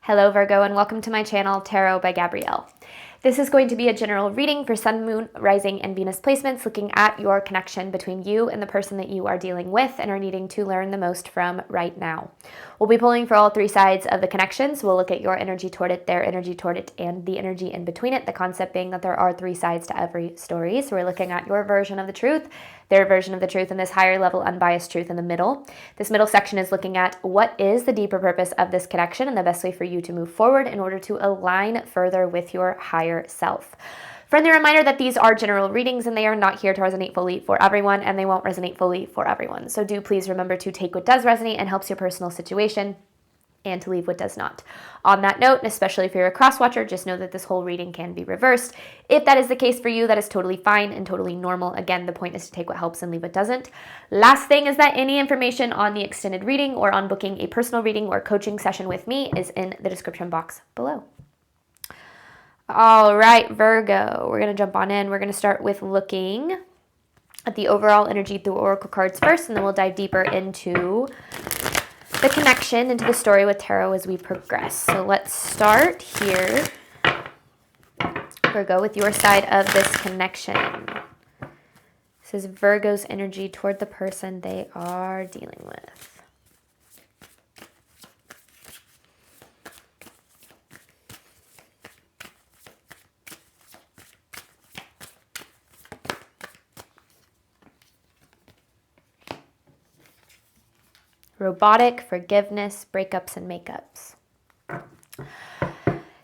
Hello Virgo, and welcome to my channel, Tarot by Gabrielle. This is going to be a general reading for Sun, Moon, Rising, and Venus placements, looking at your connection between you and the person that you are dealing with and are needing to learn the most from right now. We'll be pulling for all three sides of the connections. We'll look at your energy toward it, their energy toward it, and the energy in between it, the concept being that there are three sides to every story. So we're looking at your version of the truth, their version of the truth, and this higher level unbiased truth in the middle. This middle section is looking at what is the deeper purpose of this connection and the best way for you to move forward in order to align further with your higher self. Friendly reminder that these are general readings and they are not here to resonate fully for everyone, and they won't resonate fully for everyone. So do please remember to take what does resonate and helps your personal situation, and to leave what does not. On that note, and especially if you're a cross-watcher, just know that this whole reading can be reversed. If that is the case for you, that is totally fine and totally normal. Again, the point is to take what helps and leave what doesn't. Last thing is that any information on the extended reading or on booking a personal reading or coaching session with me is in the description box below. All right, Virgo, we're going to jump on in. We're going to start with looking at the overall energy through oracle cards first, and then we'll dive deeper into the connection, into the story with tarot as we progress. So let's start here, Virgo, with your side of this connection. This is Virgo's energy toward the person they are dealing with. Robotic, forgiveness, breakups, and makeups.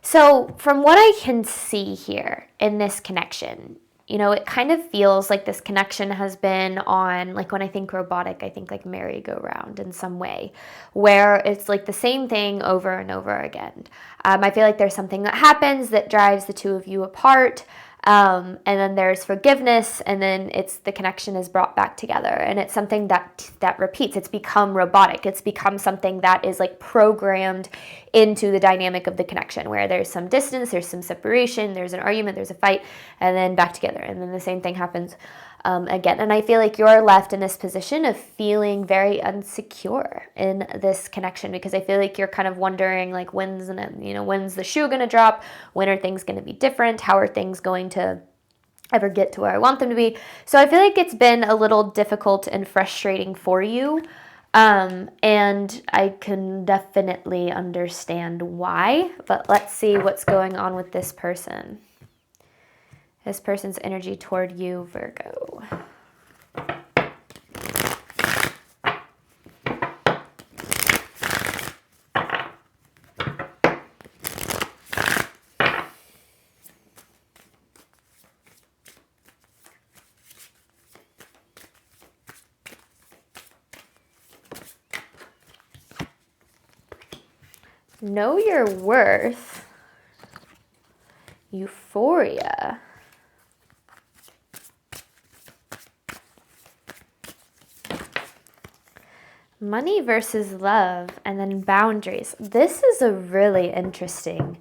So from what I can see here in this connection, you know, it kind of feels like this connection has been on, like when I think robotic, I think like merry-go-round in some way, where it's like the same thing over and over again. I feel like there's something that happens that drives the two of you apart. And then there's forgiveness, and then it's the connection is brought back together, and it's something that repeats. It's become robotic. It's become something that is like programmed into the dynamic of the connection, where there's some distance, there's some separation, there's an argument, there's a fight, and then back together, and then the same thing happens again. And I feel like you're left in this position of feeling very insecure in this connection, because I feel like you're kind of wondering, like, when's the shoe going to drop? When are things going to be different? How are things going to ever get to where I want them to be? So I feel like it's been a little difficult and frustrating for you. And I can definitely understand why, but let's see what's going on with this person. This person's energy toward you, Virgo. Know your worth. Euphoria. Money versus love, and then boundaries. This is a really interesting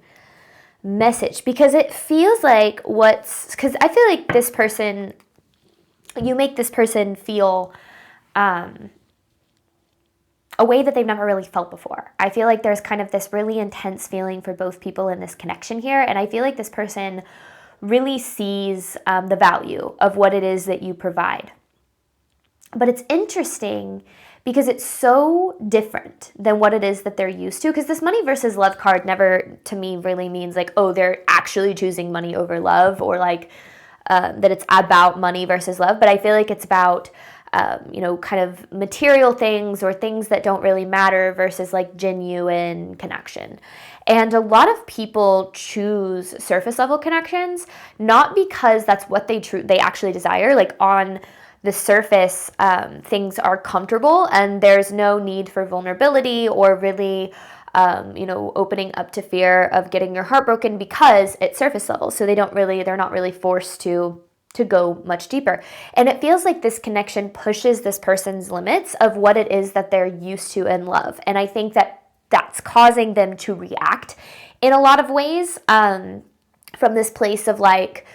message, because it feels like because I feel like this person, you make this person feel a way that they've never really felt before. I feel like there's kind of this really intense feeling for both people in this connection here, and I feel like this person really sees the value of what it is that you provide. But it's interesting because it's so different than what it is that they're used to. Because this money versus love card never, to me, really means like, oh, they're actually choosing money over love, or like that it's about money versus love. But I feel like it's about, kind of material things or things that don't really matter versus like genuine connection. And a lot of people choose surface level connections, not because that's what they actually desire. Like on the surface, things are comfortable and there's no need for vulnerability or really, opening up to fear of getting your heart broken, because it's surface level. So they're not really forced to go much deeper. And it feels like this connection pushes this person's limits of what it is that they're used to in love. And I think that that's causing them to react in a lot of ways from this place of like,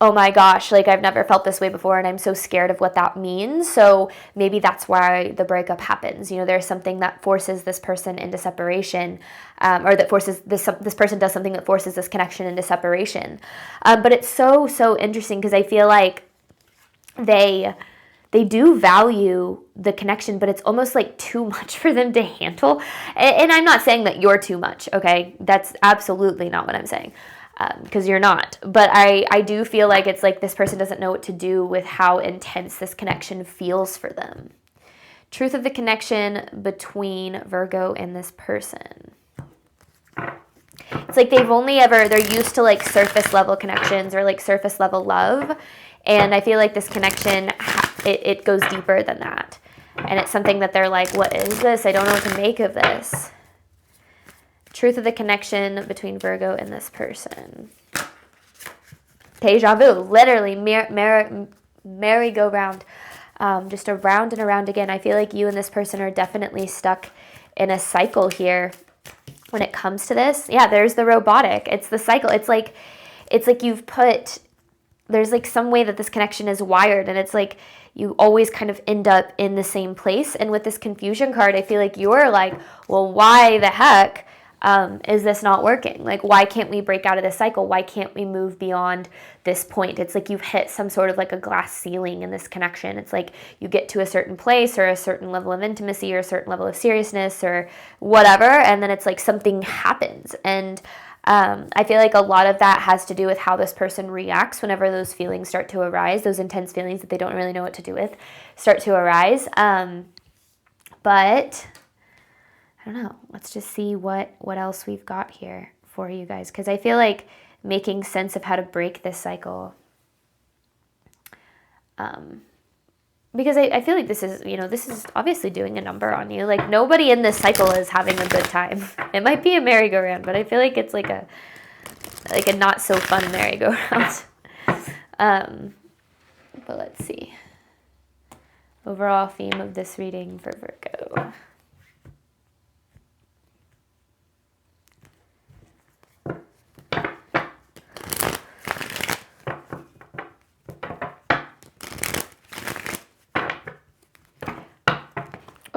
oh my gosh, like I've never felt this way before and I'm so scared of what that means. So maybe that's why the breakup happens. You know, there's something that forces this person into separation, or that forces this person does something that forces this connection into separation. But it's so interesting because I feel like they do value the connection, but it's almost like too much for them to handle. And I'm not saying that you're too much, okay? That's absolutely not what I'm saying, because you're not. But I do feel like it's like this person doesn't know what to do with how intense this connection feels for them. Truth of the connection between Virgo and this person. It's like they're used to like surface level connections or like surface level love. And I feel like this connection, it goes deeper than that. And it's something that they're like, what is this? I don't know what to make of this. Truth of the connection between Virgo and this person. Deja vu, literally, merry-go-round. Just around and around again. I feel like you and this person are definitely stuck in a cycle here when it comes to this. Yeah, there's the robotic. It's the cycle. It's like you've put... There's like some way that this connection is wired, and it's like you always kind of end up in the same place. And with this confusion card, I feel like you're like, well, why the heck is this not working? Like, why can't we break out of this cycle? Why can't we move beyond this point? It's like you've hit some sort of like a glass ceiling in this connection. It's like you get to a certain place or a certain level of intimacy or a certain level of seriousness or whatever, and then it's like something happens. And I feel like a lot of that has to do with how this person reacts whenever those feelings start to arise, those intense feelings that they don't really know what to do with start to arise. But I don't know. Let's just see what else we've got here for you guys, because I feel like making sense of how to break this cycle. Because I feel like this is obviously doing a number on you. Like, nobody in this cycle is having a good time. It might be a merry-go-round, but I feel like it's like a not so fun merry-go-round. But let's see. Overall theme of this reading for Virgo.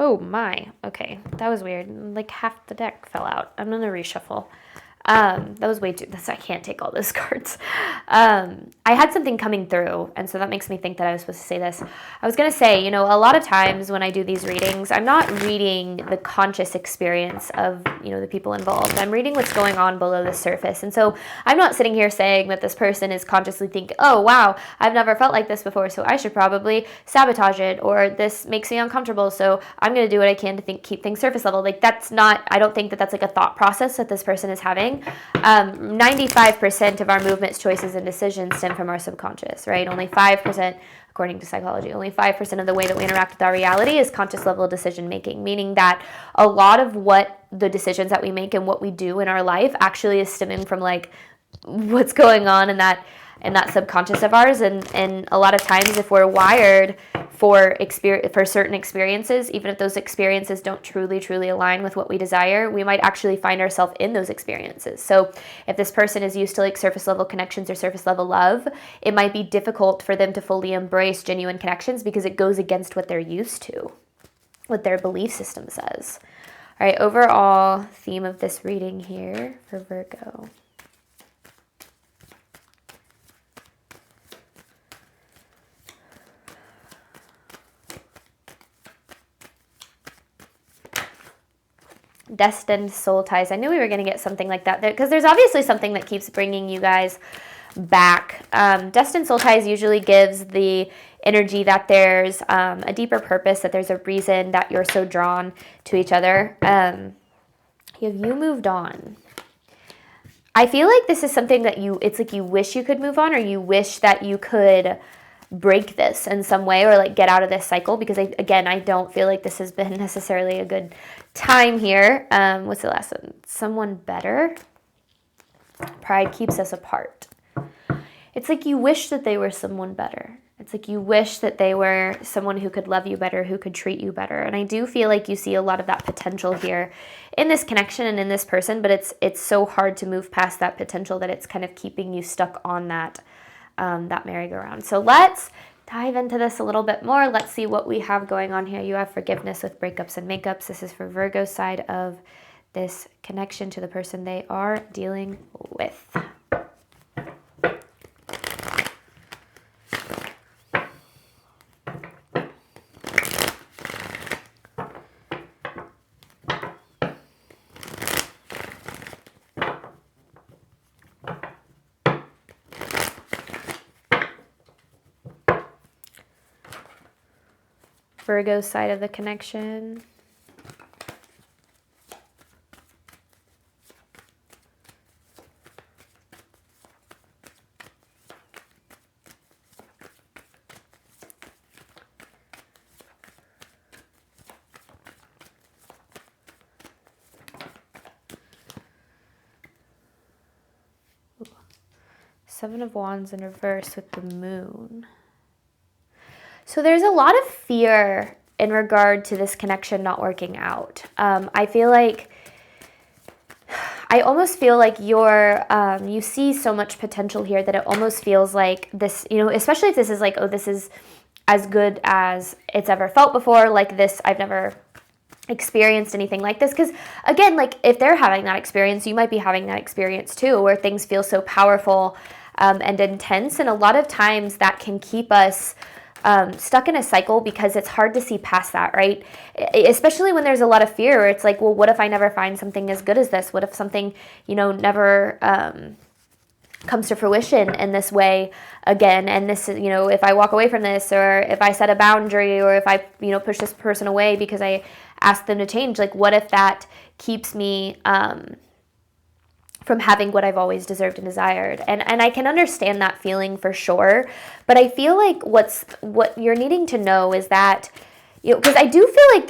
Oh my, okay, that was weird. Like half the deck fell out. I'm gonna reshuffle. That was way too, I can't take all those cards. I had something coming through, and so that makes me think that I was supposed to say this. I was going to say, a lot of times when I do these readings, I'm not reading the conscious experience of, the people involved. I'm reading what's going on below the surface. And so I'm not sitting here saying that this person is consciously thinking, oh, wow, I've never felt like this before, so I should probably sabotage it, or this makes me uncomfortable, so I'm going to do what I can to keep things surface level. Like, that's not, I don't think that that's like a thought process that this person is having. 95% of our movements, choices, and decisions stem from our subconscious, right? Only 5%, according to psychology, only 5% of the way that we interact with our reality is conscious level decision making, meaning that a lot of what the decisions that we make and what we do in our life actually is stemming from like what's going on in that subconscious of ours. And a lot of times, if we're wired for certain experiences, even if those experiences don't truly align with what we desire, we might actually find ourselves in those experiences. So if this person is used to like surface level connections or surface level love, it might be difficult for them to fully embrace genuine connections because it goes against what they're used to, what their belief system says. All right, overall theme of this reading here for Virgo. Destined soul ties. I knew we were going to get something like that because there's obviously something that keeps bringing you guys back. Destined soul ties usually gives the energy that there's a deeper purpose, that there's a reason that you're so drawn to each other. Have you moved on? I feel like this is something that it's like you wish you could move on, or you wish that you could break this in some way, or like get out of this cycle, because I don't feel like this has been necessarily a good time here. What's the last one? Someone better. Pride keeps us apart. It's like you wish that they were someone better. It's like you wish that they were someone who could love you better, who could treat you better. And I do feel like you see a lot of that potential here in this connection and in this person, but it's so hard to move past that potential that it's kind of keeping you stuck on that that merry-go-round. So let's dive into this a little bit more. Let's see what we have going on here. You have forgiveness with breakups and makeups. This is for Virgo's side of this connection to the person they are dealing with. Virgo's side of the connection. Seven of Wands in reverse with the Moon. So there's a lot of fear in regard to this connection not working out. I feel like, I almost feel like you see so much potential here that it almost feels like this, you know, especially if this is like, oh, this is as good as it's ever felt before, like this, I've never experienced anything like this. Because again, like if they're having that experience, you might be having that experience too, where things feel so powerful and intense. And a lot of times that can keep us stuck in a cycle because it's hard to see past that, right? Especially when there's a lot of fear where it's like, well, what if I never find something as good as this? What if something, you know, never comes to fruition in this way again? And this is, you know, if I walk away from this, or if I set a boundary, or if I, you know, push this person away because I ask them to change, like what if that keeps me from having what I've always deserved and desired? And I can understand that feeling for sure, but I feel like what you're needing to know is that, you know, because I do feel like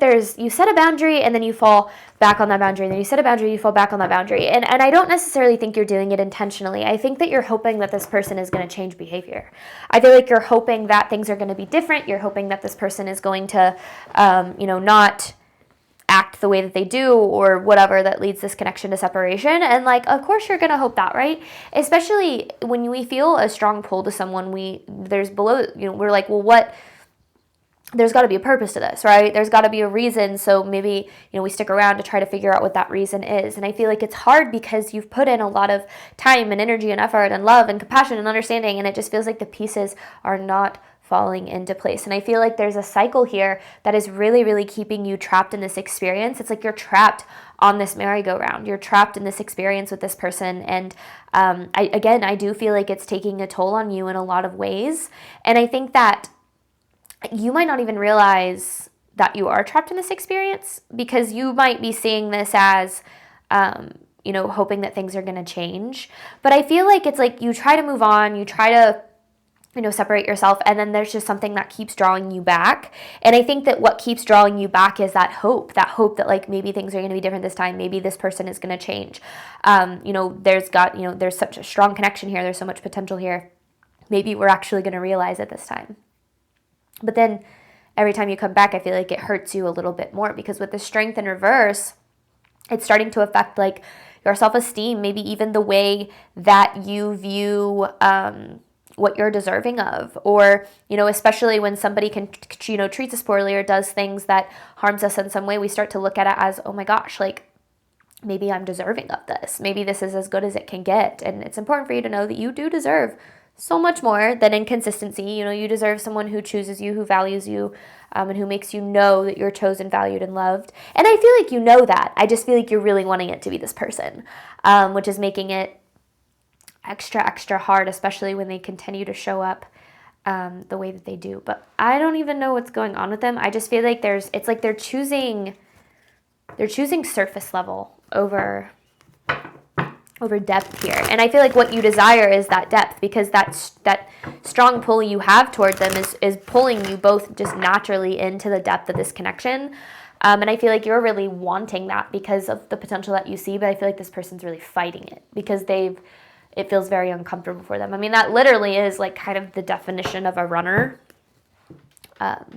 there's you set a boundary and then you fall back on that boundary, and then you set a boundary, you fall back on that boundary, and I don't necessarily think you're doing it intentionally. I think that you're hoping that this person is going to change behavior. I feel like you're hoping that things are going to be different. You're hoping that this person is going to, you know, not act the way that they do or whatever that leads this connection to separation. And like, of course you're going to hope that, right? Especially when we feel a strong pull to someone, there's below, you know, we're like, well, there's got to be a purpose to this, right? There's got to be a reason. So maybe, you know, we stick around to try to figure out what that reason is. And I feel like it's hard because you've put in a lot of time and energy and effort and love and compassion and understanding, and it just feels like the pieces are not falling into place. And I feel like there's a cycle here that is really, really keeping you trapped in this experience. It's like you're trapped on this merry-go-round. You're trapped in this experience with this person. And I do feel like it's taking a toll on you in a lot of ways. And I think that you might not even realize that you are trapped in this experience, because you might be seeing this as, you know, hoping that things are going to change. But I feel like it's like you try to move on, you try to, you know, separate yourself, and then there's just something that keeps drawing you back. And I think that what keeps drawing you back is that hope that like maybe things are going to be different this time. Maybe this person is going to change. You know, there's such a strong connection here. There's so much potential here. Maybe we're actually going to realize it this time. But then every time you come back, I feel like it hurts you a little bit more, because with the Strength in reverse, it's starting to affect like your self-esteem, maybe even the way that you view what you're deserving of. Or, you know, especially when somebody treats us poorly or does things that harms us in some way, we start to look at it as, oh my gosh, like maybe I'm deserving of this. Maybe this is as good as it can get. And it's important for you to know that you do deserve so much more than inconsistency. You know, you deserve someone who chooses you, who values you, and who makes you know that you're chosen, valued, and loved. And I feel like you know that. I just feel like you're really wanting it to be this person, which is making it extra hard, especially when they continue to show up the way that they do. But I don't even know what's going on with them. I just feel like it's like they're choosing surface level over depth here. And I feel like what you desire is that depth, because that strong pull you have towards them is pulling you both just naturally into the depth of this connection. And I feel like you're really wanting that because of the potential that you see, but I feel like this person's really fighting it because it feels very uncomfortable for them. I mean, that literally is like kind of the definition of a runner. But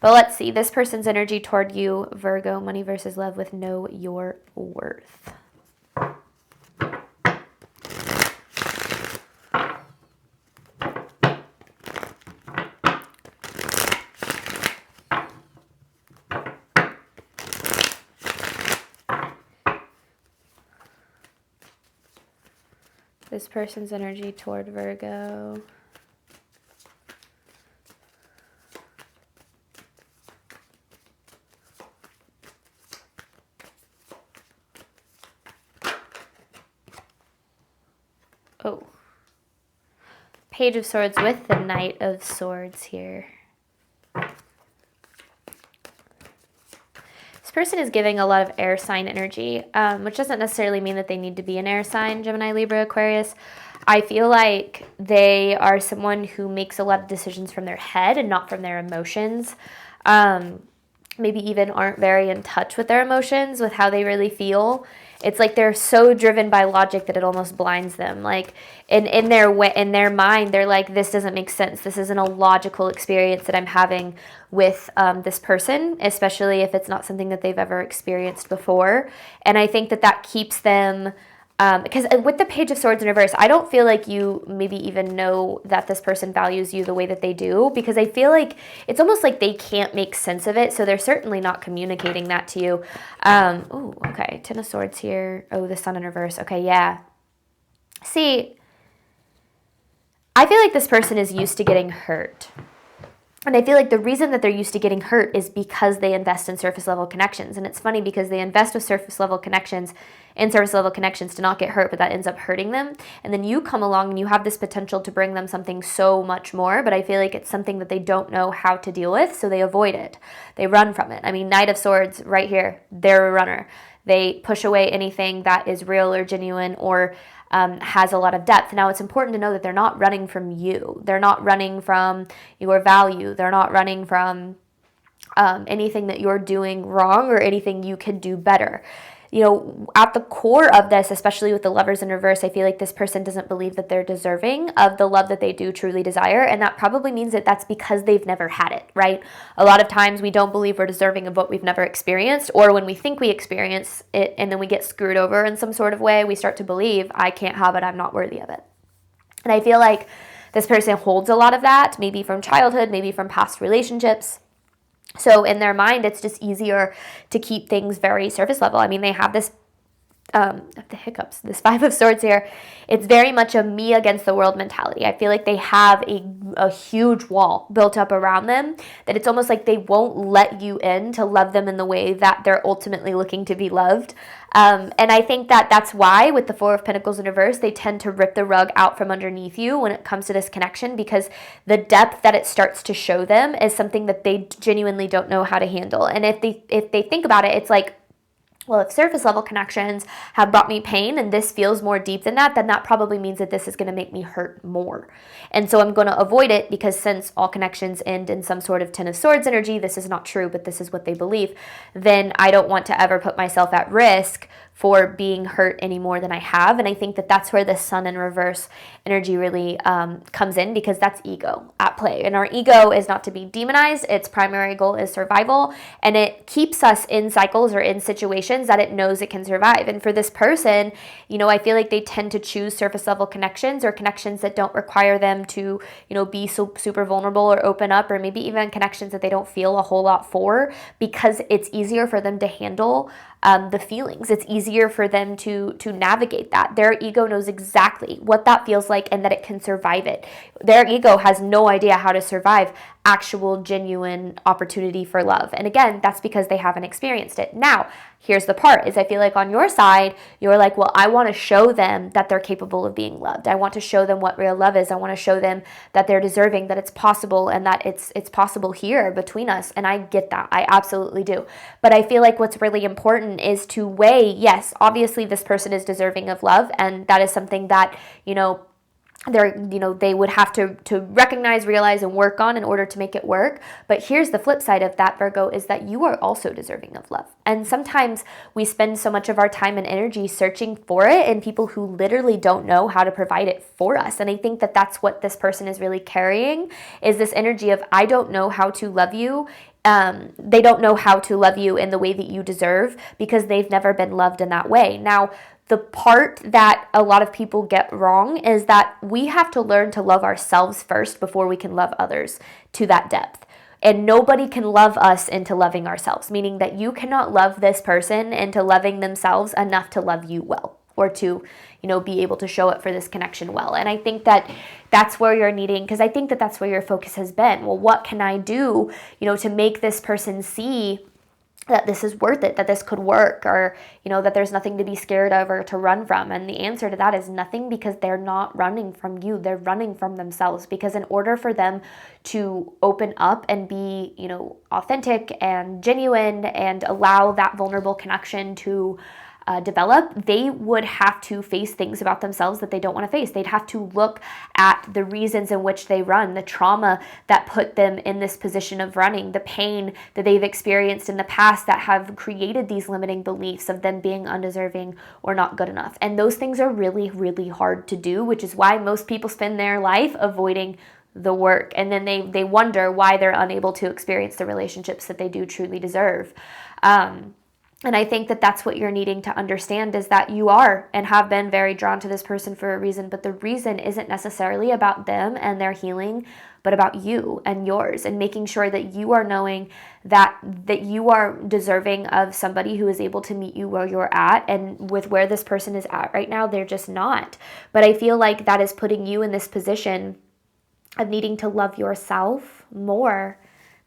let's see, this person's energy toward you, Virgo, money versus love with know your worth. This person's energy toward Virgo. Oh. Page of Swords with the Knight of Swords here. This person is giving a lot of air sign energy, which doesn't necessarily mean that they need to be an air sign, Gemini, Libra, Aquarius. I feel like they are someone who makes a lot of decisions from their head and not from their emotions. Maybe even aren't very in touch with their emotions, with how they really feel. It's like they're so driven by logic that it almost blinds them. Like in their mind, they're like, this doesn't make sense. This isn't a logical experience that I'm having with this person, especially if it's not something that they've ever experienced before. And I think that keeps them, because with the Page of Swords in reverse, I don't feel like you maybe even know that this person values you the way that they do, because I feel like it's almost like they can't make sense of it, so they're certainly not communicating that to you. Oh, okay, Ten of Swords here. Oh, the Sun in reverse. Okay, yeah. See, I feel like this person is used to getting hurt. And I feel like the reason that they're used to getting hurt is because they invest in surface level connections. And it's funny because they invest with surface level connections to not get hurt, but that ends up hurting them. And then you come along and you have this potential to bring them something so much more, but I feel like it's something that they don't know how to deal with, so they avoid it. They run from it. I mean, Knight of Swords right here, they're a runner. They push away anything that is real or genuine or has a lot of depth. Now, it's important to know that they're not running from you. They're not running from your value. They're not running from anything that you're doing wrong or anything you could do better. You know, at the core of this, especially with the Lovers in reverse, I feel like this person doesn't believe that they're deserving of the love that they do truly desire. And that probably means that that's because they've never had it, right? A lot of times we don't believe we're deserving of what we've never experienced, or when we think we experience it and then we get screwed over in some sort of way, we start to believe, I can't have it, I'm not worthy of it. And I feel like this person holds a lot of that, maybe from childhood, maybe from past relationships. So in their mind, it's just easier to keep things very surface level. I mean, they have this, the hiccups, this Five of Swords here. It's very much a me against the world mentality. I feel like they have a huge wall built up around them, that it's almost like they won't let you in to love them in the way that they're ultimately looking to be loved. And I think that that's why with the Four of Pentacles in reverse, they tend to rip the rug out from underneath you when it comes to this connection, because the depth that it starts to show them is something that they genuinely don't know how to handle. And if they think about it, it's like, well, if surface level connections have brought me pain and this feels more deep than that, then that probably means that this is going to make me hurt more. And so I'm going to avoid it, because since all connections end in some sort of Ten of Swords energy, this is not true, but this is what they believe, then I don't want to ever put myself at risk for being hurt any more than I have. And I think that that's where the Sun in reverse energy really comes in, because that's ego at play. And our ego is not to be demonized. Its primary goal is survival. And it keeps us in cycles or in situations that it knows it can survive. And for this person, you know, I feel like they tend to choose surface level connections, or connections that don't require them to, you know, be so super vulnerable or open up, or maybe even connections that they don't feel a whole lot for, because it's easier for them to handle the feelings. It's easier for them to navigate that. Their ego knows exactly what that feels like and that it can survive it. Their ego has no idea how to survive actual, genuine opportunity for love. And again, that's because they haven't experienced it. Now, here's the part, is I feel like on your side, you're like, well, I want to show them that they're capable of being loved. I want to show them what real love is. I want to show them that they're deserving, that it's possible, and that it's possible here between us. And I get that. I absolutely do. But I feel like what's really important is to weigh, yes, obviously this person is deserving of love, and that is something that, they would have to recognize, realize, and work on in order to make it work. But here's the flip side of that, Virgo, is that you are also deserving of love. And sometimes we spend so much of our time and energy searching for it in people who literally don't know how to provide it for us. And I think that that's what this person is really carrying, is this energy of, I don't know how to love you. They don't know how to love you in the way that you deserve, because they've never been loved in that way. Now, the part that a lot of people get wrong is that we have to learn to love ourselves first before we can love others to that depth. And nobody can love us into loving ourselves, meaning that you cannot love this person into loving themselves enough to love you well, or to, be able to show up for this connection well. And I think that that's where you're needing, because I think that that's where your focus has been. Well, what can I do, to make this person see that this is worth it, that this could work, or, that there's nothing to be scared of or to run from? And the answer to that is nothing, because they're not running from you. They're running from themselves, because in order for them to open up and be, authentic and genuine and allow that vulnerable connection to develop, they would have to face things about themselves that they don't want to face. They'd have to look at the reasons in which they run, the trauma that put them in this position of running, the pain that they've experienced in the past that have created these limiting beliefs of them being undeserving or not good enough. And those things are really, really hard to do, which is why most people spend their life avoiding the work. And then they wonder why they're unable to experience the relationships that they do truly deserve. And I think that that's what you're needing to understand, is that you are and have been very drawn to this person for a reason, but the reason isn't necessarily about them and their healing, but about you and yours, and making sure that you are knowing that you are deserving of somebody who is able to meet you where you're at. And with where this person is at right now, they're just not. But I feel like that is putting you in this position of needing to love yourself more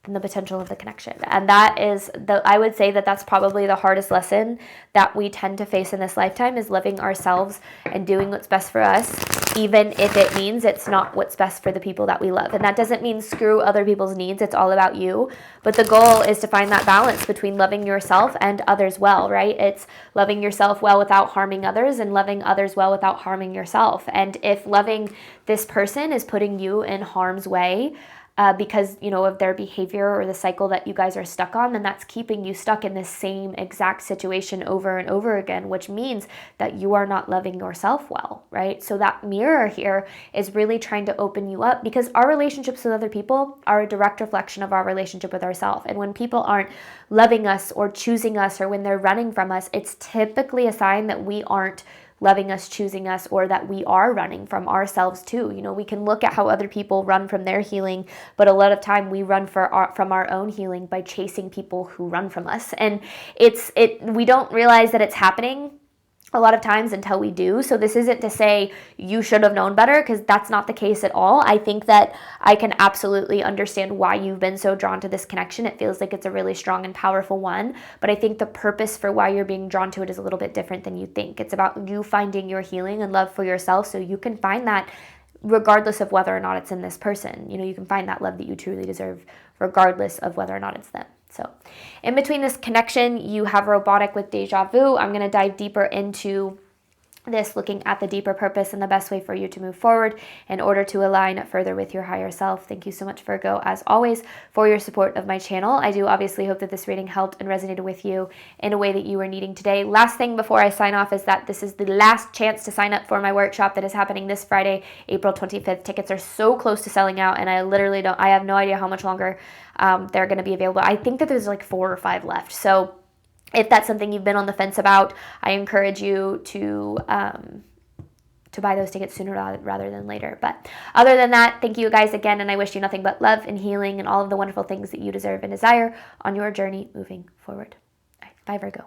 than the potential of the connection. And that is I would say that that's probably the hardest lesson that we tend to face in this lifetime, is loving ourselves and doing what's best for us, even if it means it's not what's best for the people that we love. And that doesn't mean screw other people's needs. It's all about you. But the goal is to find that balance between loving yourself and others well, right? It's loving yourself well without harming others, and loving others well without harming yourself. And if loving this person is putting you in harm's way, because, of their behavior or the cycle that you guys are stuck on, then that's keeping you stuck in the same exact situation over and over again, which means that you are not loving yourself well, right? So that mirror here is really trying to open you up, because our relationships with other people are a direct reflection of our relationship with ourselves. And when people aren't loving us or choosing us, or when they're running from us, it's typically a sign that we aren't loving us, choosing us, or that we are running from ourselves too. We can look at how other people run from their healing, but a lot of time we run from our own healing by chasing people who run from us. And we don't realize that it's happening a lot of times until we do. So this isn't to say you should have known better, because that's not the case at all. I think that I can absolutely understand why you've been so drawn to this connection. It feels like it's a really strong and powerful one, but I think the purpose for why you're being drawn to it is a little bit different than you think. It's about you finding your healing and love for yourself, so you can find that regardless of whether or not it's in this person. You can find that love that you truly deserve regardless of whether or not it's them. So in between this connection, you have robotic with deja vu. I'm going to dive deeper into this, looking at the deeper purpose and the best way for you to move forward in order to align further with your higher self. Thank you so much, Virgo, as always, for your support of my channel. I do obviously hope that this reading helped and resonated with you in a way that you were needing today. Last thing before I sign off is that this is the last chance to sign up for my workshop that is happening this Friday, April 25th. Tickets are so close to selling out, and I have no idea how much longer they're going to be available. I think that there's like 4 or 5 left. So if that's something you've been on the fence about, I encourage you to buy those tickets sooner rather than later. But other than that, thank you guys again, and I wish you nothing but love and healing and all of the wonderful things that you deserve and desire on your journey moving forward. All right, bye, Virgo.